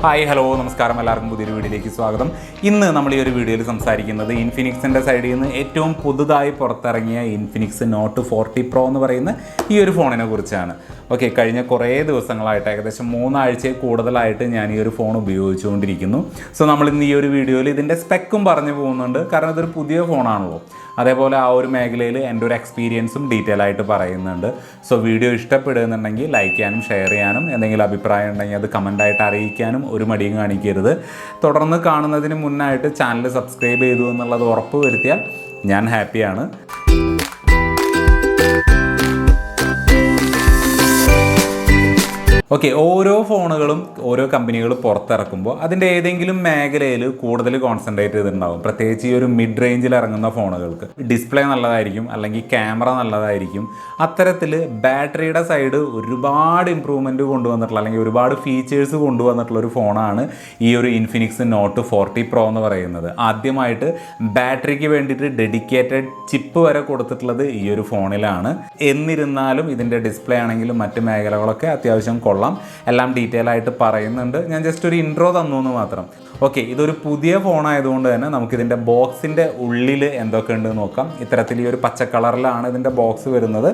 Hi hello നമസ്കാരം, എല്ലാവർക്കും പുതിയൊരു വീഡിയോയിലേക്ക് സ്വാഗതം. ഇന്ന് നമ്മൾ ഈ ഒരു വീഡിയോയിൽ സംസാരിക്കുന്നത് ഇൻഫിനിക്സിൻ്റെ സൈഡിൽ നിന്ന് ഏറ്റവും പുതുതായി പുറത്തിറങ്ങിയ ഇൻഫിനിക്സ് നോട്ട് 40 Pro എന്ന് പറയുന്ന ഈ ഒരു ഫോണിനെ കുറിച്ചാണ്. ഓക്കെ, കഴിഞ്ഞ കുറേ ദിവസങ്ങളായിട്ട് ഏകദേശം 3 ആഴ്ചയിൽ കൂടുതലായിട്ട് ഞാൻ ഈ ഒരു ഫോൺ ഉപയോഗിച്ചുകൊണ്ടിരിക്കുന്നു. സോ നമ്മൾ ഇന്ന് ഈ ഒരു വീഡിയോയിൽ ഇതിൻ്റെ സ്പെക്കും പറഞ്ഞു പോകുന്നുണ്ട്, കാരണം ഇതൊരു പുതിയ ഫോണാണല്ലോ. അതേപോലെ ആ ഒരു മേഖലയിൽ എൻ്റെ ഒരു എക്സ്പീരിയൻസും ഡീറ്റെയിൽ ആയിട്ട് പറയുന്നുണ്ട്. സോ വീഡിയോ ഇഷ്ടപ്പെടുന്നുണ്ടെങ്കിൽ ലൈക്ക് ചെയ്യാനും ഷെയർ ചെയ്യാനും, എന്തെങ്കിലും അഭിപ്രായം ഉണ്ടെങ്കിൽ അത് കമൻ്റായിട്ട് അറിയിക്കാനും ഒരു മടിയും കാണിക്കരുത്. തുടർന്ന് കാണുന്നതിന് മുന്നായിട്ട് ചാനൽ സബ്സ്ക്രൈബ് ചെയ്തു എന്നുള്ളത് ഉറപ്പ് വരുത്തിയാൽ ഞാൻ ഹാപ്പിയാണ്. ഓക്കെ, ഓരോ ഫോണുകളും ഓരോ കമ്പനികൾ പുറത്തിറക്കുമ്പോൾ അതിൻ്റെ ഏതെങ്കിലും മേഖലയിൽ കൂടുതൽ കോൺസെൻട്രേറ്റ് ചെയ്തിട്ടുണ്ടാകും. പ്രത്യേകിച്ച് ഈ ഒരു മിഡ് റേഞ്ചിൽ ഇറങ്ങുന്ന ഫോണുകൾക്ക് ഡിസ്പ്ലേ നല്ലതായിരിക്കും, അല്ലെങ്കിൽ ക്യാമറ നല്ലതായിരിക്കും. അത്തരത്തിൽ ബാറ്ററിയുടെ സൈഡ് ഒരുപാട് ഇമ്പ്രൂവ്മെൻറ്റ് കൊണ്ടുവന്നിട്ടുള്ള, അല്ലെങ്കിൽ ഒരുപാട് ഫീച്ചേഴ്സ് കൊണ്ടുവന്നിട്ടുള്ള ഒരു ഫോണാണ് ഈ ഒരു ഇൻഫിനിക്സ് നോട്ട് 40 Pro എന്ന് പറയുന്നത്. ആദ്യമായിട്ട് ബാറ്ററിക്ക് വേണ്ടിയിട്ട് ഡെഡിക്കേറ്റഡ് ചിപ്പ് വരെ കൊടുത്തിട്ടുള്ളത് ഈ ഒരു ഫോണിലാണ്. എന്നിരുന്നാലും ഇതിൻ്റെ ഡിസ്പ്ലേ ആണെങ്കിലും മറ്റ് മേഖലകളൊക്കെ അത്യാവശ്യം എല്ലാം ഡീറ്റെയിൽ ആയിട്ട് പറയുന്നുണ്ട്. ഞാൻ ജസ്റ്റ് ഒരു ഇൻട്രോ തന്നു എന്ന് മാത്രം. ഓക്കെ, ഇതൊരു പുതിയ ഫോൺ ആയതുകൊണ്ട് തന്നെ നമുക്കിതിൻ്റെ ബോക്സിൻ്റെ ഉള്ളിൽ എന്തൊക്കെ ഉണ്ട് നോക്കാം. ഇത്തരത്തിൽ ഈ ഒരു പച്ച കളറിലാണ് ഇതിൻ്റെ ബോക്സ് വരുന്നത്.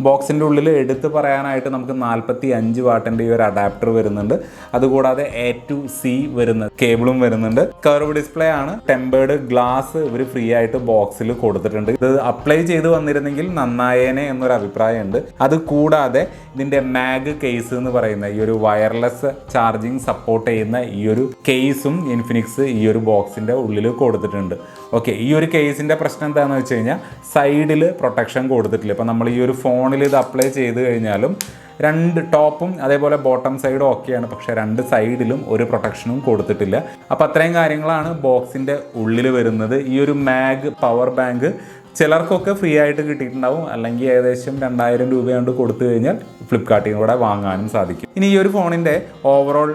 ബോക്സിൻ്റെ ഉള്ളിൽ എടുത്ത് പറയാനായിട്ട് നമുക്ക് 45 വാട്ടിൻ്റെ ഈ ഒരു അഡാപ്റ്റർ വരുന്നുണ്ട്. അതുകൂടാതെ A to C വരുന്ന കേബിളും വരുന്നുണ്ട്. കർവ് ഡിസ്പ്ലേ ആണ്. ടെമ്പേർഡ് ഗ്ലാസ് ഇവർ ഫ്രീ ആയിട്ട് ബോക്സിൽ കൊടുത്തിട്ടുണ്ട്. ഇത് അപ്ലൈ ചെയ്ത് വന്നിരുന്നെങ്കിൽ നന്നായേനെ എന്നൊരു അഭിപ്രായമുണ്ട്. അതുകൂടാതെ ഇതിൻ്റെ മാഗ് കേസ് എന്ന് പറയുന്ന ഈ ഒരു വയർലെസ് ചാർജിങ് സപ്പോർട്ട് ചെയ്യുന്ന ഈ ഒരു കേസും ഇൻഫിനിക്സ് ഈ ഒരു ബോക്സിൻ്റെ ഉള്ളിൽ കൊടുത്തിട്ടുണ്ട്. ഓക്കെ, ഈ ഒരു കേസിൻ്റെ പ്രശ്നം എന്താണെന്ന് വെച്ച് കഴിഞ്ഞാൽ സൈഡിൽ പ്രൊട്ടക്ഷൻ കൊടുത്തിട്ടില്ല. ഇപ്പോൾ നമ്മൾ ഈ ഒരു ഫോണിൽ ഇത് അപ്ലൈ ചെയ്ത് കഴിഞ്ഞാലും രണ്ട് ടോപ്പും അതേപോലെ ബോട്ടം സൈഡും ഓക്കെയാണ്, പക്ഷേ രണ്ട് സൈഡിലും ഒരു പ്രൊട്ടക്ഷനും കൊടുത്തിട്ടില്ല. അപ്പോൾ അത്രയും കാര്യങ്ങളാണ് ബോക്സിൻ്റെ ഉള്ളിൽ വരുന്നത്. ഈ ഒരു മാഗ് പവർ ബാങ്ക് ചിലർക്കൊക്കെ ഫ്രീ ആയിട്ട് കിട്ടിയിട്ടുണ്ടാവും, അല്ലെങ്കിൽ ഏകദേശം 2000 രൂപ കൊണ്ട് കൊടുത്തു കഴിഞ്ഞാൽ ഫ്ലിപ്കാർട്ടിൽ കൂടെ വാങ്ങാനും സാധിക്കും. ഇനി ഈ ഒരു ഫോണിൻ്റെ ഓവറോൾ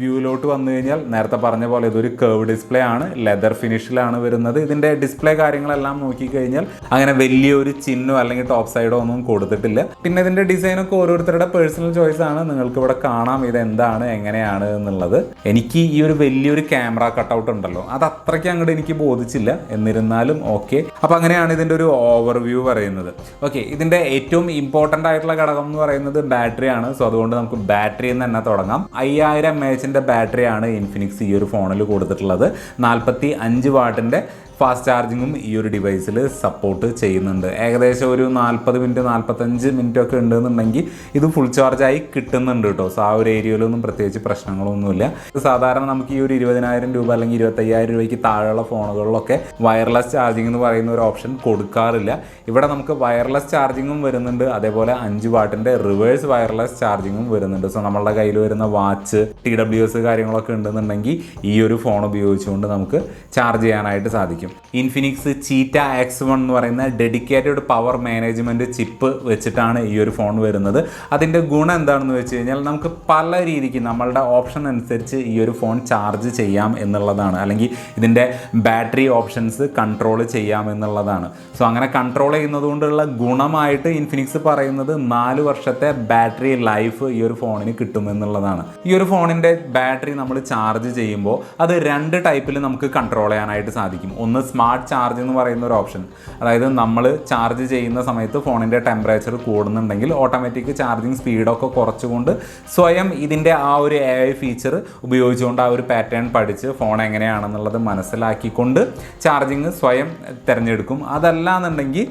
വ്യൂവിലോട്ട് വന്നു കഴിഞ്ഞാൽ നേരത്തെ പറഞ്ഞ പോലെ ഇതൊരു കർവ് ഡിസ്പ്ലേ ആണ്, ലെതർ ഫിനിഷിലാണ് വരുന്നത്. ഇതിൻ്റെ ഡിസ്പ്ലേ കാര്യങ്ങളെല്ലാം നോക്കിക്കഴിഞ്ഞാൽ അങ്ങനെ വലിയൊരു ചിഹ്നോ അല്ലെങ്കിൽ ടോപ്പ് സൈഡോ ഒന്നും കൊടുത്തിട്ടില്ല. പിന്നെ ഇതിൻ്റെ ഡിസൈനൊക്കെ ഓരോരുത്തരുടെ പേഴ്സണൽ ചോയ്സ് ആണ്. നിങ്ങൾക്ക് ഇവിടെ കാണാം ഇത് എന്താണ് എങ്ങനെയാണ് എന്നുള്ളത്. എനിക്ക് ഈ ഒരു വലിയൊരു ക്യാമറ കട്ടൗട്ട് ഉണ്ടല്ലോ, അത് അത്രയ്ക്ക് അങ്ങോട്ട് എനിക്ക് ബോധിച്ചില്ല. എന്നിരുന്നാലും ഓക്കെ. അപ്പോൾ അങ്ങനെയാണ് ഇതിൻ്റെ ഒരു ഓവർവ്യൂ പറയുന്നത്. ഓക്കെ, ഇതിൻ്റെ ഏറ്റവും ഇമ്പോർട്ടൻ്റ് ആയിട്ടുള്ള ഘടകം എന്ന് പറയുന്നത് ബാറ്ററിയാണ്. സോ അതുകൊണ്ട് നമുക്ക് ബാറ്ററിയിൽ നിന്ന് തന്നെ തുടങ്ങാം. 5000 mAh ബാറ്ററിയാണ് ഇൻഫിനിക്സ് ഈ ഒരു ഫോണിൽ കൊടുത്തിട്ടുള്ളത്. 45 വാട്ടിൻ്റെ ഫാസ്റ്റ് ചാർജിങ്ങും ഈ ഒരു ഡിവൈസിൽ സപ്പോർട്ട് ചെയ്യുന്നുണ്ട്. ഏകദേശം ഒരു 40 മിനിറ്റ് 45 മിനിറ്റ് ഒക്കെ ഉണ്ടെന്നുണ്ടെങ്കിൽ ഇത് ഫുൾ ചാർജായി കിട്ടുന്നുണ്ട് കേട്ടോ. സോ ആ ഒരു ഏരിയയിലൊന്നും പ്രത്യേകിച്ച് പ്രശ്നങ്ങളൊന്നുമില്ല. സാധാരണ നമുക്ക് ഈ ഒരു 20,000 രൂപ അല്ലെങ്കിൽ 25,000 രൂപയ്ക്ക് താഴെയുള്ള ഫോണുകളിലൊക്കെ വയർലെസ് ചാർജിങ് എന്ന് പറയുന്ന ഒരു ഓപ്ഷൻ കൊടുക്കാറില്ല. ഇവിടെ നമുക്ക് വയർലെസ് ചാർജിങ്ങും വരുന്നുണ്ട്, അതേപോലെ 5 വാട്ടിൻ്റെ റിവേഴ്സ് വയർലെസ് ചാർജിങ്ങും വരുന്നുണ്ട്. സോ നമ്മളുടെ കയ്യിൽ വരുന്ന വാച്ച്, TWS കാര്യങ്ങളൊക്കെ ഉണ്ടെന്നുണ്ടെങ്കിൽ ഈ ഒരു ഫോൺ ഉപയോഗിച്ചുകൊണ്ട് നമുക്ക് ചാർജ് ചെയ്യാനായിട്ട് സാധിക്കും. ഇൻഫിനിക്സ് ചീറ്റ X1 എന്ന് പറയുന്ന ഡെഡിക്കേറ്റഡ് പവർ മാനേജ്മെൻറ്റ് ചിപ്പ് വെച്ചിട്ടാണ് ഈ ഒരു ഫോൺ വരുന്നത്. അതിൻ്റെ ഗുണം എന്താണെന്ന് വെച്ച് കഴിഞ്ഞാൽ നമുക്ക് പല രീതിക്ക് നമ്മളുടെ ഓപ്ഷൻ അനുസരിച്ച് ഈ ഒരു ഫോൺ ചാർജ് ചെയ്യാം എന്നുള്ളതാണ്, അല്ലെങ്കിൽ ഇതിൻ്റെ ബാറ്ററി ഓപ്ഷൻസ് കൺട്രോൾ ചെയ്യാം എന്നുള്ളതാണ്. സോ അങ്ങനെ കൺട്രോൾ ചെയ്യുന്നത് കൊണ്ടുള്ള ഗുണമായിട്ട് ഇൻഫിനിക്സ് പറയുന്നത് 4 വർഷത്തെ ബാറ്ററി ലൈഫ് ഈ ഒരു ഫോണിന് കിട്ടുമെന്നുള്ളതാണ്. ഈ ഒരു ഫോണിൻ്റെ ബാറ്ററി നമ്മൾ ചാർജ് ചെയ്യുമ്പോൾ അത് 2 ടൈപ്പിൽ നമുക്ക് കൺട്രോൾ ചെയ്യാനായിട്ട് സാധിക്കും. ഒന്ന് സ്മാർട്ട് ചാർജ് എന്ന് പറയുന്ന ഒരു ഓപ്ഷൻ, അതായത് നമ്മൾ ചാർജ് ചെയ്യുന്ന സമയത്ത് ഫോണിൻ്റെ ടെമ്പറേച്ചർ കൂടുന്നുണ്ടെങ്കിൽ ഓട്ടോമാറ്റിക് ചാർജിങ് സ്പീഡൊക്കെ കുറച്ചുകൊണ്ട് സ്വയം ഇതിൻ്റെ ആ ഒരു AI ഫീച്ചർ ഉപയോഗിച്ചുകൊണ്ട് ആ ഒരു പാറ്റേൺ പഠിച്ച് ഫോൺ എങ്ങനെയാണെന്നുള്ളത് മനസ്സിലാക്കിക്കൊണ്ട് ചാർജിങ് സ്വയം തിരഞ്ഞെടുക്കും. അതല്ല എന്നുണ്ടെങ്കിൽ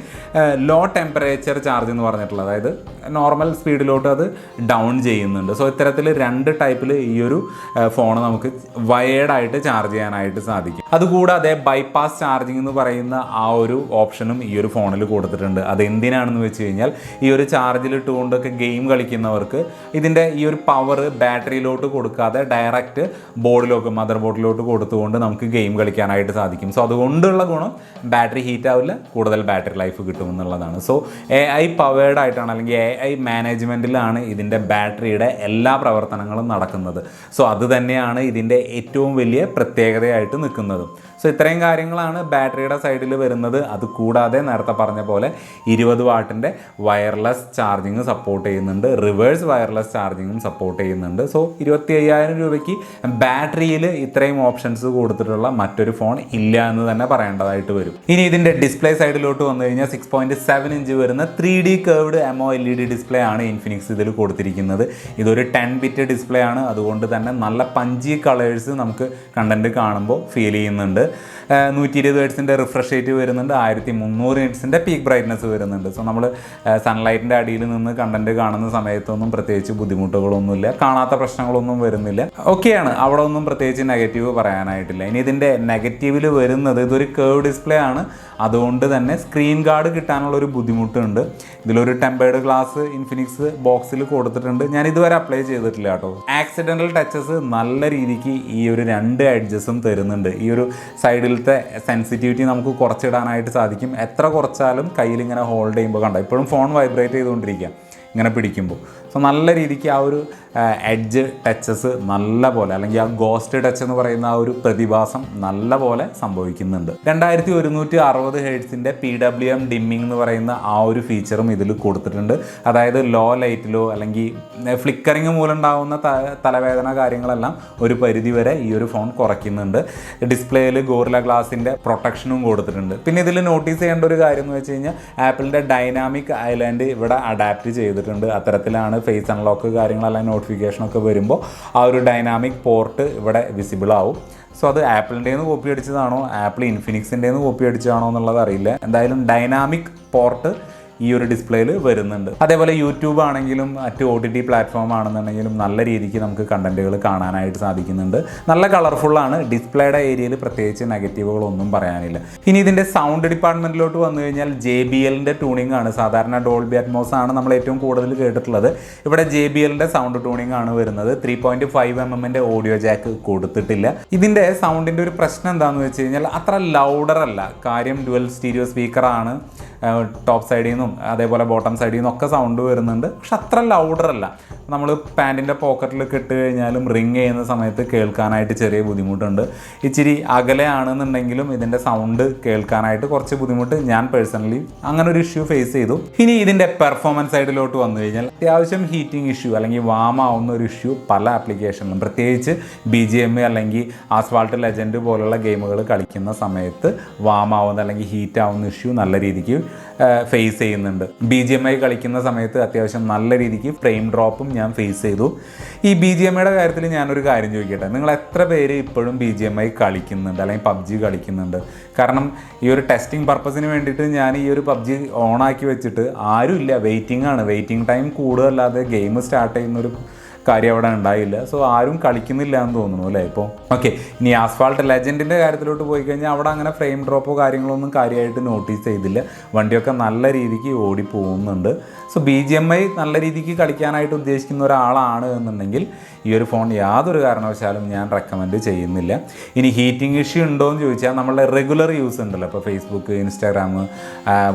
ലോ ടെമ്പറേച്ചർ ചാർജ് എന്ന് പറഞ്ഞിട്ടുള്ളത്, അതായത് നോർമൽ സ്പീഡിലോട്ട് അത് ഡൗൺ ചെയ്യുന്നുണ്ട്. സോ ഇത്തരത്തിൽ 2 ടൈപ്പിൽ ഈ ഒരു ഫോൺ നമുക്ക് വയേർഡായിട്ട് ചാർജ് ചെയ്യാനായിട്ട് സാധിക്കും. അതുകൂടാതെ ബൈപ്പാസ് ചാർജിങ് എന്ന് പറയുന്ന ആ ഒരു ഓപ്ഷനും ഈ ഒരു ഫോണിൽ കൊടുത്തിട്ടുണ്ട്. അത് എന്തിനാണെന്ന് വെച്ച് കഴിഞ്ഞാൽ ഈ ഒരു ചാർജിലിട്ടുകൊണ്ടൊക്കെ ഗെയിം കളിക്കുന്നവർക്ക് ഇതിൻ്റെ ഈ ഒരു പവർ ബാറ്ററിയിലോട്ട് കൊടുക്കാതെ ഡയറക്റ്റ് ബോർഡിലോട്ട്, മദർ ബോർഡിലോട്ട് കൊടുത്തുകൊണ്ട് നമുക്ക് ഗെയിം കളിക്കാനായിട്ട് സാധിക്കും. സോ അതുകൊണ്ടുള്ള ഗുണം ബാറ്ററി ഹീറ്റ് ആവില്ല, കൂടുതൽ ബാറ്ററി ലൈഫ് കിട്ടുമെന്നുള്ളതാണ്. സോ AI പവേർഡ് ആയിട്ടാണ്, അല്ലെങ്കിൽ AI മാനേജ്മെൻറ്റിലാണ് ഇതിൻ്റെ ബാറ്ററിയുടെ എല്ലാ പ്രവർത്തനങ്ങളും നടക്കുന്നത്. സോ അത് തന്നെയാണ് ഇതിൻ്റെ ഏറ്റവും വലിയ പ്രത്യേകതയായിട്ട് നിൽക്കുന്നത്. സോ ഇത്രയും കാര്യങ്ങളാണ് ബാറ്ററിയുടെ സൈഡിൽ വരുന്നത്. അതുകൂടാതെ നേരത്തെ പറഞ്ഞ പോലെ 20 വാട്ടിൻ്റെ വയർലെസ് ചാർജിങ് സപ്പോർട്ട് ചെയ്യുന്നുണ്ട്, റിവേഴ്സ് വയർലെസ് ചാർജിങ്ങും സപ്പോർട്ട് ചെയ്യുന്നുണ്ട്. സോ 25,000 രൂപയ്ക്ക് ബാറ്ററിയിൽ ഇത്രയും ഓപ്ഷൻസ് കൊടുത്തിട്ടുള്ള മറ്റൊരു ഫോൺ ഇല്ല എന്ന് തന്നെ പറയേണ്ടതായിട്ട് വരും. ഇനി ഇതിൻ്റെ ഡിസ്പ്ലേ സൈഡിലോട്ട് വന്നു കഴിഞ്ഞാൽ 6.7 ഇഞ്ച് വരുന്ന 3D കർവ്ഡ് AMOLED ഡിസ്പ്ലേ ആണ് ഇൻഫിനിക്സ് ഇതിൽ കൊടുത്തിരിക്കുന്നത്. ഇതൊരു 10 ബിറ്റ് ഡിസ്പ്ലേ ആണ്, അതുകൊണ്ട് തന്നെ നല്ല പഞ്ചി കളേഴ്സ് നമുക്ക് കണ്ടന്റ് കാണുമ്പോൾ ഫീൽ ചെയ്യുന്നുണ്ട്. 120 ഹെർട്സിൻ്റെ റിഫ്രഷ് റേറ്റ് വരുന്നുണ്ട്, 1300 നിറ്റ്സിൻ്റെ പീക്ക് ബ്രൈറ്റ്നസ് വരുന്നുണ്ട്. സോ നമ്മൾ സൺലൈറ്റിൻ്റെ അടിയിൽ നിന്ന് കണ്ടന്റ് കാണുന്ന സമയത്തൊന്നും പ്രത്യേകിച്ച് ബുദ്ധിമുട്ടുകളൊന്നുമില്ല, കാണാത്ത പ്രശ്നങ്ങളൊന്നും വരുന്നില്ല, ഓക്കെയാണ്. അവിടെ ഒന്നും പ്രത്യേകിച്ച് നെഗറ്റീവ് പറയാനായിട്ടില്ല. ഇനി ഇതിൻ്റെ നെഗറ്റീവിൽ വരുന്നത് ഇതൊരു കേർവ് ഡിസ്പ്ലേ ആണ്, അതുകൊണ്ട് തന്നെ സ്ക്രീൻ ഗാർഡ് കിട്ടാനുള്ളൊരു ബുദ്ധിമുട്ടുണ്ട്. ഇതിലൊരു ടെമ്പേർഡ് ഗ്ലാസ് ഇൻഫിനിക്സ് ബോക്സിൽ കൊടുത്തിട്ടുണ്ട്, ഞാൻ ഇതുവരെ അപ്ലൈ ചെയ്തിട്ടില്ല കേട്ടോ. ആക്സിഡൻ്റൽ ടച്ചസ് നല്ല രീതിക്ക് ഈ ഒരു 2 എഡ്ജസും തരുന്നുണ്ട്. ഈ ഒരു സൈഡിലത്തെ സെൻസിറ്റിവിറ്റി നമുക്ക് കുറച്ചിടാനായിട്ട് സാധിക്കും. എത്ര കുറച്ചാലും കയ്യിൽ ഇങ്ങനെ ഹോൾഡ് ചെയ്യുമ്പോൾ കണ്ട ഇപ്പോഴും ഫോൺ വൈബ്രേറ്റ് ചെയ്തുകൊണ്ടിരിക്കുക ഇങ്ങനെ പിടിക്കുമ്പോൾ. സോ നല്ല രീതിക്ക് ആ ഒരു എഡ്ജ് ടച്ചസ് നല്ല പോലെ, അല്ലെങ്കിൽ ആ ഗോസ്റ്റ് ടച്ച് എന്ന് പറയുന്ന ആ ഒരു പ്രതിഭാസം നല്ല പോലെ സംഭവിക്കുന്നുണ്ട്. 2160 ഹെർട്സിൻ്റെ PWM ഡിമ്മിങ് എന്ന് പറയുന്ന ആ ഒരു ഫീച്ചറും ഇതിൽ കൊടുത്തിട്ടുണ്ട്. അതായത് ലോ ലൈറ്റിലോ അല്ലെങ്കിൽ ഫ്ലിക്കറിങ് മൂലം ഉണ്ടാകുന്ന തലവേദന കാര്യങ്ങളെല്ലാം ഒരു പരിധി വരെ ഈ ഒരു ഫോൺ കുറയ്ക്കുന്നുണ്ട്. ഡിസ്പ്ലേയിൽ ഗോറില്ല ഗ്ലാസിൻ്റെ പ്രൊട്ടക്ഷനും കൊടുത്തിട്ടുണ്ട്. പിന്നെ ഇതിൽ നോട്ടീസ് ചെയ്യേണ്ട ഒരു കാര്യം എന്ന് വെച്ച് കഴിഞ്ഞാൽ ആപ്പിളിൻ്റെ ഡൈനാമിക് ഐലാൻഡ് ഇവിടെ അഡാപ്റ്റ് ചെയ്തിട്ടുണ്ട്. അത്തരത്തിലാണ് ഫേസ് അൺലോക്ക് കാര്യങ്ങളെല്ലാം നോട്ടിഫിക്കേഷനൊക്കെ വരുമ്പോൾ ആ ഒരു ഡൈനാമിക് പോർട്ട് ഇവിടെ വിസിബിൾ ആവും. സോ അത് ആപ്പിളിൻ്റെന്ന് കോപ്പി അടിച്ചതാണോ ആപ്പിൾ ഇൻഫിനിക്സിൻ്റെന്ന് കോപ്പി അടിച്ചതാണോ എന്നുള്ളത് അറിയില്ല. എന്തായാലും ഡൈനാമിക് പോർട്ട് ഈ ഒരു ഡിസ്പ്ലേയിൽ വരുന്നുണ്ട്. അതേപോലെ യൂട്യൂബ് ആണെങ്കിലും മറ്റ് OTT പ്ലാറ്റ്ഫോം ആണെന്നുണ്ടെങ്കിലും നല്ല രീതിക്ക് നമുക്ക് കണ്ടന്റുകൾ കാണാനായിട്ട് സാധിക്കുന്നുണ്ട്. നല്ല കളർഫുള്ളാണ്. ഡിസ്പ്ലേയുടെ ഏരിയയിൽ പ്രത്യേകിച്ച് നെഗറ്റീവുകളൊന്നും പറയാനില്ല. ഇനി ഇതിൻ്റെ സൗണ്ട് ഡിപ്പാർട്ട്മെൻറ്റിലോട്ട് വന്നു കഴിഞ്ഞാൽ JBLൻ്റെ ട്യൂണിംഗ് ആണ്. സാധാരണ ഡോൾബി അറ്റ്മോസ് ആണ് നമ്മൾ ഏറ്റവും കൂടുതൽ കേട്ടിട്ടുള്ളത്. ഇവിടെ JBLൻ്റെ സൗണ്ട് ട്യൂണിംഗ് ആണ് വരുന്നത്. 3.5 mm ഓഡിയോ ജാക്ക് കൊടുത്തിട്ടില്ല. ഇതിൻ്റെ സൗണ്ടിൻ്റെ ഒരു പ്രശ്നം എന്താണെന്ന് വെച്ച് കഴിഞ്ഞാൽ അത്ര ലൗഡർ അല്ല. കാര്യം ഡുവൽ സ്റ്റീരിയോ സ്പീക്കറാണ്, ടോപ്പ് സൈഡിൽ നിന്നും അതേപോലെ ബോട്ടം സൈഡിൽ നിന്നൊക്കെ സൗണ്ട് വരുന്നുണ്ട്. പക്ഷെ അത്ര ലൗഡറല്ല. നമ്മൾ പാൻറ്റിൻ്റെ പോക്കറ്റിലൊക്കെ ഇട്ട് കഴിഞ്ഞാലും റിങ് ചെയ്യുന്ന സമയത്ത് കേൾക്കാനായിട്ട് ചെറിയ ബുദ്ധിമുട്ടുണ്ട്. ഇച്ചിരി അകലെയാണെന്നുണ്ടെങ്കിലും ഇതിൻ്റെ സൗണ്ട് കേൾക്കാനായിട്ട് കുറച്ച് ബുദ്ധിമുട്ട് ഞാൻ പേഴ്സണലി അങ്ങനെ ഒരു ഇഷ്യൂ ഫേസ് ചെയ്തു. ഇനി ഇതിൻ്റെ പെർഫോമൻസ് സൈഡിലോട്ട് വന്നു കഴിഞ്ഞാൽ അത്യാവശ്യം ഹീറ്റിംഗ് ഇഷ്യൂ അല്ലെങ്കിൽ വാം ആവുന്ന ഒരു ഇഷ്യൂ പല ആപ്ലിക്കേഷനിലും, പ്രത്യേകിച്ച് BGM അല്ലെങ്കിൽ ആസ്ഫാൾട്ട് ലെജൻഡ് പോലുള്ള ഗെയിമുകൾ കളിക്കുന്ന സമയത്ത് വാം ആവുന്ന അല്ലെങ്കിൽ ഹീറ്റ് ആവുന്ന ഇഷ്യൂ നല്ല രീതിക്ക് ഫേസ് ചെയ്യുന്നുണ്ട്. BGMI കളിക്കുന്ന സമയത്ത് അത്യാവശ്യം നല്ല രീതിക്ക് ഫ്രെയിം ഡ്രോപ്പും ഞാൻ ഫേസ് ചെയ്തു. ഈ BGMIയുടെ കാര്യത്തിൽ ഞാനൊരു കാര്യം ചോദിക്കട്ടെ, നിങ്ങൾ എത്ര പേര് ഇപ്പോഴും BGMI കളിക്കുന്നുണ്ട് അല്ലെങ്കിൽ PUBG കളിക്കുന്നുണ്ട്? കാരണം ഈ ഒരു ടെസ്റ്റിംഗ് പർപ്പസിന് വേണ്ടിയിട്ട് ഞാൻ ഈ ഒരു PUBG ഓണാക്കി വെച്ചിട്ട് ആരുമില്ല, വെയിറ്റിംഗ് ആണ്. വെയിറ്റിംഗ് ടൈം കൂടുതലല്ലാതെ ഗെയിം സ്റ്റാർട്ട് ചെയ്യുന്നൊരു കാര്യം അവിടെ ഉണ്ടായില്ല. സോ ആരും കളിക്കുന്നില്ല എന്ന് തോന്നുന്നു അല്ലേ ഇപ്പോൾ. ഓക്കെ, ഇനി ആസ്ഫാൾട്ട് ലെജൻഡിൻ്റെ കാര്യത്തിലോട്ട് പോയി കഴിഞ്ഞാൽ അവിടെ അങ്ങനെ ഫ്രെയിം ഡ്രോപ്പോ കാര്യങ്ങളൊന്നും കാര്യമായിട്ട് നോട്ടീസ് ചെയ്തില്ല. വണ്ടിയൊക്കെ നല്ല രീതിക്ക് ഓടി പോകുന്നുണ്ട്. സോ BGMI നല്ല രീതിക്ക് കളിക്കാനായിട്ട് ഉദ്ദേശിക്കുന്ന ഒരാളാണ് എന്നുണ്ടെങ്കിൽ ഈ ഒരു ഫോൺ യാതൊരു കാരണവശാലും ഞാൻ റെക്കമെൻഡ് ചെയ്യുന്നില്ല. ഇനി ഹീറ്റിംഗ് ഇഷ്യൂ ഉണ്ടോ എന്ന് ചോദിച്ചാൽ നമ്മളുടെ റെഗുലർ യൂസ് ഉണ്ടല്ലോ, ഇപ്പോൾ ഫേസ്ബുക്ക്, ഇൻസ്റ്റാഗ്രാം,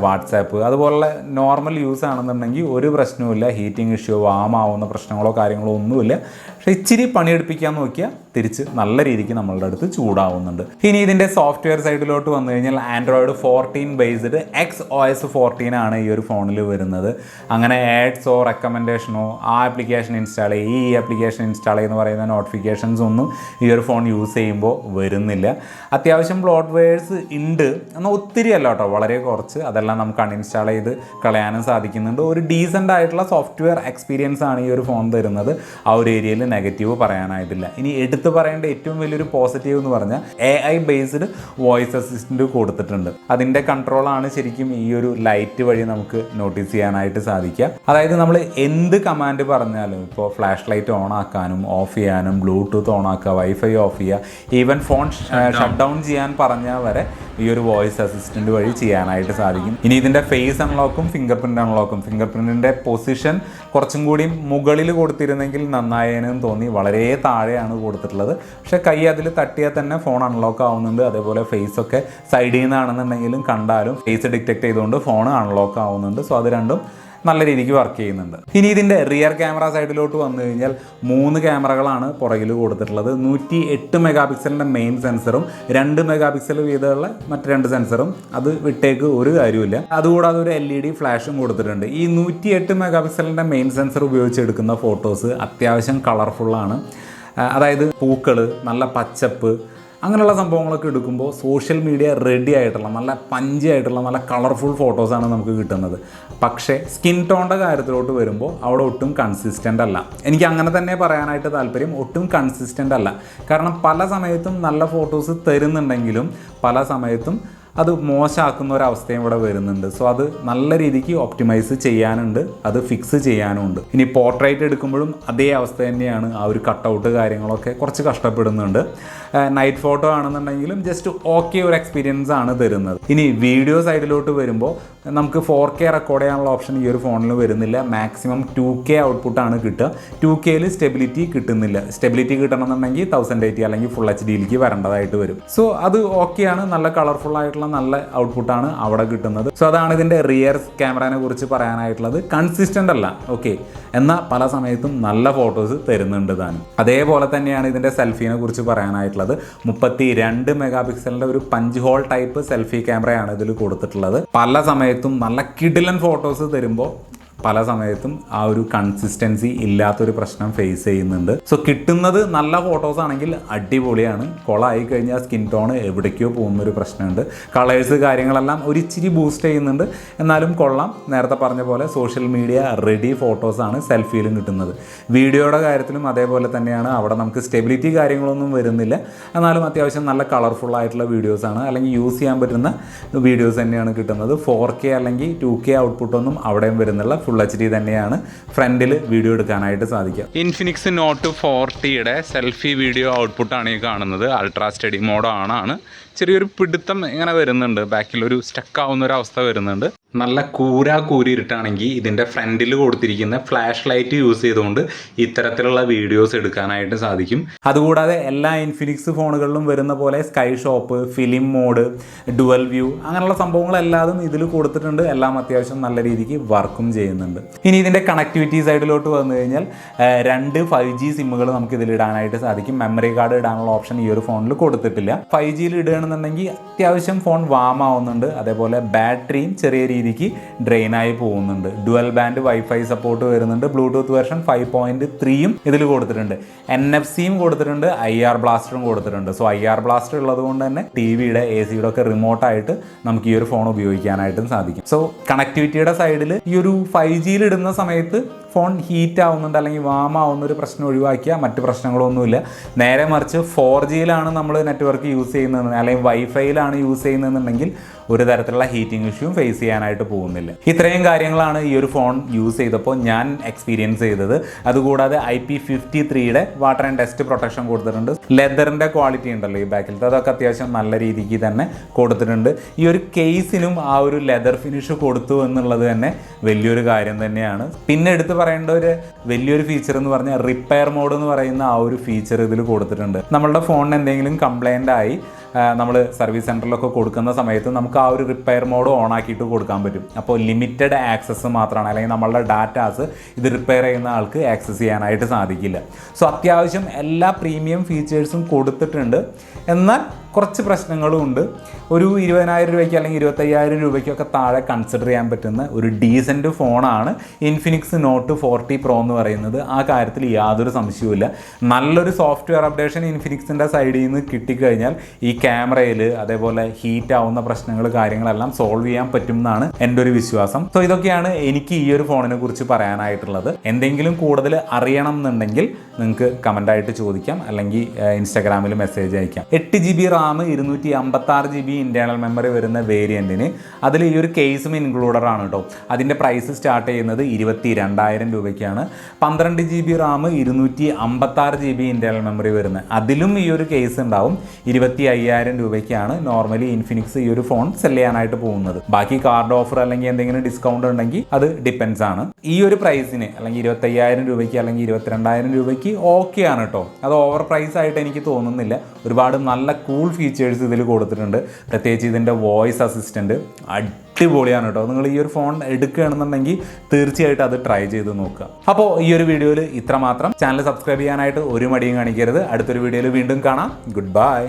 വാട്സാപ്പ് അതുപോലുള്ള നോർമൽ യൂസ് ആണെന്നുണ്ടെങ്കിൽ ഒരു പ്രശ്നവുമില്ല. ഹീറ്റിംഗ് ഇഷ്യൂ, വാം ആവുന്ന പ്രശ്നങ്ങളോ കാര്യങ്ങളോ ഒന്നുമില്ല. പക്ഷേ ഇച്ചിരി പണിയെടുപ്പിക്കാൻ നോക്കിയാൽ തിരിച്ച് നല്ല രീതിക്ക് നമ്മളുടെ അടുത്ത് ചൂടാവുന്നുണ്ട്. ഇനി ഇതിൻ്റെ സോഫ്റ്റ്വെയർ സൈഡിലോട്ട് വന്നു കഴിഞ്ഞാൽ ആൻഡ്രോയിഡ് 14 ബേസ്ഡ് XOS 14 ആണ് ഈ ഒരു ഫോണിൽ വരുന്നത്. അങ്ങനെ ആഡ്സോ റെക്കമെൻഡേഷനോ ആ ആപ്ലിക്കേഷൻ ഇൻസ്റ്റാൾ ചെയ്യുക, ഈ ആപ്ലിക്കേഷൻ ഇൻസ്റ്റാൾ ചെയ്യുന്ന പറയുന്ന നോട്ടിഫിക്കേഷൻസ് ഒന്നും ഈ ഒരു ഫോൺ യൂസ് ചെയ്യുമ്പോൾ വരുന്നില്ല. അത്യാവശ്യം ബ്ലോട്ട്വെയർസ് ഉണ്ട്, എന്നാൽ ഒത്തിരി അല്ല കേട്ടോ, വളരെ കുറച്ച്. അതെല്ലാം നമുക്ക് അൺഇൻസ്റ്റാൾ ചെയ്ത് കളയാനും സാധിക്കുന്നുണ്ട്. ഒരു ഡീസൻ്റ് ആയിട്ടുള്ള സോഫ്റ്റ്വെയർ എക്സ്പീരിയൻസ് ആണ് ഈ ഒരു ഫോൺ തരുന്നത്. ആ ഒരു ഏരിയയിൽ നെഗറ്റീവ് പറയാനായിട്ടില്ല. ഇനി എടുത്ത് പറയേണ്ട ഏറ്റവും വലിയൊരു പോസിറ്റീവ് എന്ന് പറഞ്ഞാൽ AI ബേസ്ഡ് വോയിസ് അസിസ്റ്റൻറ്റ് കൊടുത്തിട്ടുണ്ട്. അതിൻ്റെ കൺട്രോളാണ് ശരിക്കും ഈ ഒരു ലൈറ്റ് വഴി നമുക്ക് നോട്ടീസ് ചെയ്യാനായിട്ട് സാധിക്കുക. അതായത് നമ്മൾ എന്ത് കമാൻഡ് പറഞ്ഞാലും, ഇപ്പോൾ ഫ്ലാഷ് ലൈറ്റ് ഓൺ ആക്കാനും ഓഫ് ചെയ്യാനും, ബ്ലൂടൂത്ത് ഓൺ ആക്കുക, വൈഫൈ ഓഫ് ചെയ്യുക, ഈവൻ ഫോൺ ഷട്ട് ഡൗൺ ചെയ്യാൻ പറഞ്ഞാൽ വരെ ഈ ഒരു വോയിസ് അസിസ്റ്റൻറ്റ് വഴി ചെയ്യാനായിട്ട് സാധിക്കും. ഇനി ഇതിൻ്റെ ഫേസ് അൺലോക്കും ഫിംഗർ പ്രിൻ്റ് അൺലോക്കും, ഫിംഗർ പ്രിൻറ്റിൻ്റെ പൊസിഷൻ കുറച്ചും കൂടി മുകളിൽ കൊടുത്തിരുന്നെങ്കിൽ നന്നായേനെന്ന് തോന്നി. വളരെ താഴെയാണ് കൊടുത്തിട്ടുള്ളത്. പക്ഷേ കൈ അതിൽ തട്ടിയാൽ തന്നെ ഫോൺ അൺലോക്ക് ആവുന്നുണ്ട്. അതേപോലെ ഫേസൊക്കെ സൈഡിൽ നിന്നാണെന്നുണ്ടെങ്കിലും കണ്ടാലും ഫേസ് ഡിറ്റക്ട് ചെയ്തുകൊണ്ട് ഫോൺ അൺലോക്ക് ആവുന്നുണ്ട്. സോ അത് രണ്ടും നല്ല രീതിക്ക് വർക്ക് ചെയ്യുന്നുണ്ട്. ഇനി ഇതിൻ്റെ റിയർ ക്യാമറ സൈഡിലോട്ട് വന്നു കഴിഞ്ഞാൽ 3 ക്യാമറകളാണ് പുറകിൽ കൊടുത്തിട്ടുള്ളത്. 108 മെഗാ പിക്സലിൻ്റെ മെയിൻ സെൻസറും 2 മെഗാ പിക്സൽ വീതമുള്ള മറ്റ് 2 സെൻസറും. അത് വിട്ടേക്ക് ഒരു കാര്യമില്ല. അതുകൂടാതെ ഒരു LED ഫ്ലാഷും കൊടുത്തിട്ടുണ്ട്. ഈ 108 മെഗാ പിക്സലിൻ്റെ മെയിൻ സെൻസർ ഉപയോഗിച്ചെടുക്കുന്ന ഫോട്ടോസ് അത്യാവശ്യം കളർഫുള്ളാണ്. അതായത് പൂക്കൾ, നല്ല പച്ചപ്പ്, അങ്ങനെയുള്ള സംഭവങ്ങളൊക്കെ എടുക്കുമ്പോൾ സോഷ്യൽ മീഡിയ റെഡി ആയിട്ടുള്ള നല്ല പഞ്ചി ആയിട്ടുള്ള നല്ല കളർഫുൾ ഫോട്ടോസാണ് നമുക്ക് കിട്ടുന്നത്. പക്ഷേ സ്കിൻ ടോണിൻ്റെ കാര്യത്തിലോട്ട് വരുമ്പോൾ അവിടെ ഒട്ടും കൺസിസ്റ്റൻ്റ് അല്ല. എനിക്ക് അങ്ങനെ തന്നെ പറയാനായിട്ട് താല്പര്യം. ഒട്ടും കൺസിസ്റ്റൻ്റ് അല്ല. കാരണം പല സമയത്തും നല്ല ഫോട്ടോസ് തരുന്നുണ്ടെങ്കിലും പല സമയത്തും അത് മോശമാക്കുന്ന ഒരവസ്ഥയും ഇവിടെ വരുന്നുണ്ട്. സോ അത് നല്ല രീതിക്ക് ഒപ്റ്റിമൈസ് ചെയ്യാനുണ്ട്, അത് ഫിക്സ് ചെയ്യാനുമുണ്ട്. ഇനി പോർട്രേറ്റ് എടുക്കുമ്പോഴും അതേ അവസ്ഥ തന്നെയാണ്. ആ ഒരു കട്ടൗട്ട് കാര്യങ്ങളൊക്കെ കുറച്ച് കഷ്ടപ്പെടുന്നുണ്ട്. നൈറ്റ് ഫോട്ടോ ആണെന്നുണ്ടെങ്കിലും ജസ്റ്റ് ഓക്കെ ഒരു എക്സ്പീരിയൻസ് ആണ് തരുന്നത്. ഇനി വീഡിയോ സൈഡിലോട്ട് വരുമ്പോൾ നമുക്ക് 4K റെക്കോർഡ് ചെയ്യാനുള്ള ഓപ്ഷൻ ഈ ഒരു ഫോണിൽ വരുന്നില്ല. മാക്സിമം 2K ഔട്ട്പുട്ടാണ് കിട്ടുക. 2Kയിൽ സ്റ്റെബിലിറ്റി കിട്ടുന്നില്ല. സ്റ്റെബിലിറ്റി കിട്ടണമെന്നുണ്ടെങ്കിൽ 1080 അല്ലെങ്കിൽ ഫുൾ HDയിലേക്ക് വരേണ്ടതായിട്ട് വരും. സോ അത് ഓക്കെയാണ്. നല്ല കളർഫുൾ ആയിട്ടുള്ള നല്ല ഔട്ട്പുട്ടാണ് അവിടെ കിട്ടുന്നത്. സോ അതാണ് ഇതിൻ്റെ റിയർ ക്യാമറയെ കുറിച്ച് പറയാനായിട്ടുള്ളത്. കൺസിസ്റ്റൻ്റ് അല്ല, ഓക്കെ, എന്നാൽ പല സമയത്തും നല്ല ഫോട്ടോസ് തരുന്നുണ്ട് താനും. അതേപോലെ തന്നെയാണ് ഇതിൻ്റെ സെൽഫീനെ കുറിച്ച് പറയാനായിട്ടുള്ളത്. 32 മെഗാ പിക്സലിൻ്റെ ഒരു പഞ്ച് ഹോൾ ടൈപ്പ് സെൽഫി ക്യാമറയാണ് ഇതിൽ കൊടുത്തിട്ടുള്ളത്. പല സമയത്തും നല്ല കിടിലൻ ഫോട്ടോസ് തരുമ്പോൾ പല സമയത്തും ആ ഒരു കൺസിസ്റ്റൻസി ഇല്ലാത്തൊരു പ്രശ്നം ഫേസ് ചെയ്യുന്നുണ്ട്. സോ കിട്ടുന്നത് നല്ല ഫോട്ടോസ് ആണെങ്കിൽ അടിപൊളിയാണ്. കൊളായി കഴിഞ്ഞാൽ സ്കിൻ ടോൺ എവിടേക്കോ പോകുന്നൊരു പ്രശ്നമുണ്ട്. കളേഴ്സ് കാര്യങ്ങളെല്ലാം ഒരു ഇച്ചിരി ബൂസ്റ്റ് ചെയ്യുന്നുണ്ട്, എന്നാലും കൊള്ളാം. നേരത്തെ പറഞ്ഞ പോലെ സോഷ്യൽ മീഡിയ റെഡി ഫോട്ടോസാണ് സെൽഫിയിലും കിട്ടുന്നത്. വീഡിയോയുടെ കാര്യത്തിലും അതേപോലെ തന്നെയാണ്. അവിടെ നമുക്ക് സ്റ്റെബിലിറ്റി കാര്യങ്ങളൊന്നും വരുന്നില്ല, എന്നാലും അത്യാവശ്യം നല്ല കളർഫുൾ ആയിട്ടുള്ള വീഡിയോസാണ്, അല്ലെങ്കിൽ യൂസ് ചെയ്യാൻ പറ്റുന്ന വീഡിയോസ് തന്നെയാണ് കിട്ടുന്നത്. 4K അല്ലെങ്കിൽ 2K ഔട്ട്പുട്ടൊന്നും അവിടെയും വരുന്നില്ല. ഫുൾ HD തന്നെയാണ് ഫ്രണ്ടിൽ വീഡിയോ എടുക്കാനായിട്ട് സാധിക്കുക. ഇൻഫിനിക്സ് നോട്ട് 40യുടെ സെൽഫി വീഡിയോ ഔട്ട്പുട്ടാണ് ഈ കാണുന്നത്. അൾട്രാ സ്റ്റഡി മോഡാണ്. ചെറിയൊരു പിടുത്തം ഇങ്ങനെ വരുന്നുണ്ട്, ബാക്കിലൊരു സ്റ്റക്ക് ആവുന്ന ഒരു അവസ്ഥ വരുന്നുണ്ട്. നല്ല കൂരി ഇരുട്ടാണെങ്കിൽ ഇതിൻ്റെ ഫ്രണ്ടിൽ കൊടുത്തിരിക്കുന്ന ഫ്ലാഷ് ലൈറ്റ് യൂസ് ചെയ്തുകൊണ്ട് ഇത്തരത്തിലുള്ള വീഡിയോസ് എടുക്കാനായിട്ട് സാധിക്കും. അതുകൂടാതെ എല്ലാ ഇൻഫിനിക്സ് ഫോണുകളിലും വരുന്ന പോലെ sky shop, film mode, dual view, അങ്ങനെയുള്ള സംഭവങ്ങളെല്ലാതും ഇതിൽ കൊടുത്തിട്ടുണ്ട്. എല്ലാം അത്യാവശ്യം നല്ല രീതിക്ക് വർക്കും ചെയ്യുന്നുണ്ട്. ഇനി ഇതിൻ്റെ കണക്ടിവിറ്റി സൈഡിലോട്ട് വന്നു കഴിഞ്ഞാൽ 2 5G സിമ്മുകൾ നമുക്ക് ഇതിൽ ഇടാനായിട്ട് സാധിക്കും. മെമ്മറി കാർഡ് ഇടാനുള്ള ഓപ്ഷൻ ഈ ഒരു ഫോണിൽ കൊടുത്തിട്ടില്ല. 5Gയിൽ ഇടുകയാണെന്നുണ്ടെങ്കിൽ അത്യാവശ്യം ഫോൺ വാം ആവുന്നുണ്ട്. അതേപോലെ ബാറ്ററിയും ചെറിയ രീതിക്ക് ഡ്രെയിനായി പോകുന്നുണ്ട്. ഡുവൽ ബാൻഡ് വൈഫൈ സപ്പോർട്ട് വരുന്നുണ്ട്. ബ്ലൂടൂത്ത് വെർഷൻ 5.3യും ഇതിൽ കൊടുത്തിട്ടുണ്ട്. NFC-യും കൊടുത്തിട്ടുണ്ട്. IR ബ്ലാസ്റ്ററും കൊടുത്തിട്ടുണ്ട്. സോ IR ബ്ലാസ്റ്റർ ഉള്ളത് കൊണ്ട് തന്നെ ടിവിയുടെ AC-യുടെ ഒക്കെ റിമോട്ടായിട്ട് നമുക്ക് ഈ ഒരു ഫോൺ ഉപയോഗിക്കാനായിട്ടും സാധിക്കും. സോ കണക്ടിവിറ്റിയുടെ സൈഡിൽ ഈ ഒരു 5Gയിൽ ഇടുന്ന സമയത്ത് ഫോൺ ഹീറ്റ് ആവുന്നുണ്ട് അല്ലെങ്കിൽ വാം ആവുന്ന ഒരു പ്രശ്നം ഒഴിവാക്കിയാൽ മറ്റ് പ്രശ്നങ്ങളൊന്നുമില്ല. നേരെ മറിച്ച് 4Gയിലാണ് നമ്മൾ നെറ്റ്വർക്ക് യൂസ് ചെയ്യുന്നത് അല്ലെങ്കിൽ വൈഫൈയിലാണ് യൂസ് ചെയ്യുന്നതെന്നുണ്ടെങ്കിൽ ഒരു തരത്തിലുള്ള ഹീറ്റിംഗ് ഇഷ്യൂ ഫേസ് ചെയ്യാനായിട്ട് പോകുന്നില്ല. ഇത്രയും കാര്യങ്ങളാണ് ഈ ഒരു ഫോൺ യൂസ് ചെയ്തപ്പോൾ ഞാൻ എക്സ്പീരിയൻസ് ചെയ്തത്. അതുകൂടാതെ IP53യുടെ വാട്ടർ ആൻഡ് ഡസ്റ്റ് പ്രൊട്ടക്ഷൻ കൊടുത്തിട്ടുണ്ട്. ലെതറിൻ്റെ ക്വാളിറ്റി ഉണ്ടല്ലോ ഈ ബാക്കിലത്തെ, അതൊക്കെ അത്യാവശ്യം നല്ല രീതിക്ക് തന്നെ കൊടുത്തിട്ടുണ്ട്. ഈ ഒരു കേസിനും ആ ഒരു ലെതർ ഫിനിഷ് കൊടുത്തു എന്നുള്ളത് തന്നെ വലിയൊരു കാര്യം തന്നെയാണ്. പിന്നെ എടുത്ത് പറയേണ്ട ഒരു വലിയൊരു ഫീച്ചർ എന്ന് പറഞ്ഞാൽ റിപ്പയർ മോഡ് എന്ന് പറയുന്ന ആ ഒരു ഫീച്ചർ ഇതിൽ കൊടുത്തിട്ടുണ്ട്. നമ്മളുടെ ഫോണിന് എന്തെങ്കിലും കംപ്ലൈൻ്റ് ആയി നമ്മൾ സർവീസ് സെൻറ്ററിലൊക്കെ കൊടുക്കുന്ന സമയത്ത് നമുക്ക് ആ ഒരു റിപ്പയർ മോഡ് ഓൺ ആക്കിയിട്ട് കൊടുക്കാൻ പറ്റും. അപ്പോൾ ലിമിറ്റഡ് ആക്സസ് മാത്രമാണ്, അല്ലെങ്കിൽ നമ്മളുടെ ഡാറ്റാസ് ഇത് റിപ്പയർ ചെയ്യുന്ന ആൾക്ക് ആക്സസ് ചെയ്യാനായിട്ട് സാധിക്കില്ല. സോ അത്യാവശ്യം എല്ലാ പ്രീമിയം ഫീച്ചേഴ്സും കൊടുത്തിട്ടുണ്ട്. എന്നാൽ കുറച്ച് പ്രശ്നങ്ങളും ഉണ്ട്. ഒരു 20,000 രൂപയ്ക്ക് അല്ലെങ്കിൽ 25,000 രൂപയ്ക്കൊക്കെ താഴെ കൺസിഡർ ചെയ്യാൻ പറ്റുന്ന ഒരു ഡീസൻറ്റ് ഫോണാണ് ഇൻഫിനിക്സ് നോട്ട് 40 Pro എന്ന് പറയുന്നത്. ആ കാര്യത്തിൽ യാതൊരു സംശയവുമില്ല. നല്ലൊരു സോഫ്റ്റ്വെയർ അപ്ഡേഷൻ ഇൻഫിനിക്സിൻ്റെ സൈഡിൽ നിന്ന് കിട്ടിക്കഴിഞ്ഞാൽ ഈ ക്യാമറയിൽ അതേപോലെ ഹീറ്റ് ആവുന്ന പ്രശ്നങ്ങൾ കാര്യങ്ങളെല്ലാം സോൾവ് ചെയ്യാൻ പറ്റും എന്നാണ് എൻ്റെ ഒരു വിശ്വാസം. സോ ഇതൊക്കെയാണ് എനിക്ക് ഈ ഒരു ഫോണിനെ കുറിച്ച് പറയാനായിട്ടുള്ളത്. എന്തെങ്കിലും കൂടുതൽ അറിയണം എന്നുണ്ടെങ്കിൽ നിങ്ങൾക്ക് കമൻ്റായിട്ട് ചോദിക്കാം, അല്ലെങ്കിൽ ഇൻസ്റ്റാഗ്രാമിൽ മെസ്സേജ് അയക്കാം. 8GB RAM 256GB internal memory വരുന്ന വേരിയൻറ്റിന് അതിൽ ഈ ഒരു കേസും ഇൻക്ലൂഡഡ് ആണ് കേട്ടോ. അതിൻ്റെ പ്രൈസ് സ്റ്റാർട്ട് ചെയ്യുന്നത് 22,000 രൂപയ്ക്കാണ്. 12GB RAM 256GB internal memory വരുന്നത്, അതിലും ഈ ഒരു കേസ് ഉണ്ടാവും. 25,000 രൂപയ്ക്കാണ് നോർമലി ഇൻഫിനിക്സ് ഈ ഒരു ഫോൺ സെല് ചെയ്യാനായിട്ട് പോകുന്നത്. ബാക്കി കാർഡ് ഓഫർ അല്ലെങ്കിൽ എന്തെങ്കിലും ഡിസ്കൗണ്ട് ഉണ്ടെങ്കിൽ അത് ഡിപ്പെൻസ് ആണ്. ഈ ഒരു പ്രൈസിന് അല്ലെങ്കിൽ 25,000 രൂപയ്ക്ക് അല്ലെങ്കിൽ 22,000 രൂപയ്ക്ക് ഓക്കെ ആണ് കേട്ടോ. അത് ഓവർ പ്രൈസ് ആയിട്ട് എനിക്ക് തോന്നുന്നില്ല. ഒരുപാട് നല്ല കൂൾ ഫീച്ചേഴ്സ് ഇതിൽ കൊടുത്തിട്ടുണ്ട്. പ്രത്യേകിച്ച് ഇതിൻ്റെ വോയിസ് അസിസ്റ്റൻറ്റ് അടിപൊളിയാണ് കേട്ടോ. നിങ്ങൾ ഈ ഒരു ഫോൺ എടുക്കുകയാണെന്നുണ്ടെങ്കിൽ തീർച്ചയായിട്ടും അത് ട്രൈ ചെയ്ത് നോക്കുക. അപ്പോൾ ഈ ഒരു വീഡിയോയിൽ ഇത്രമാത്രം. ചാനൽ സബ്സ്ക്രൈബ് ചെയ്യാനായിട്ട് ഒരു മടിയും കാണിക്കരുത്. അടുത്തൊരു വീഡിയോയിൽ വീണ്ടും കാണാം. Good bye.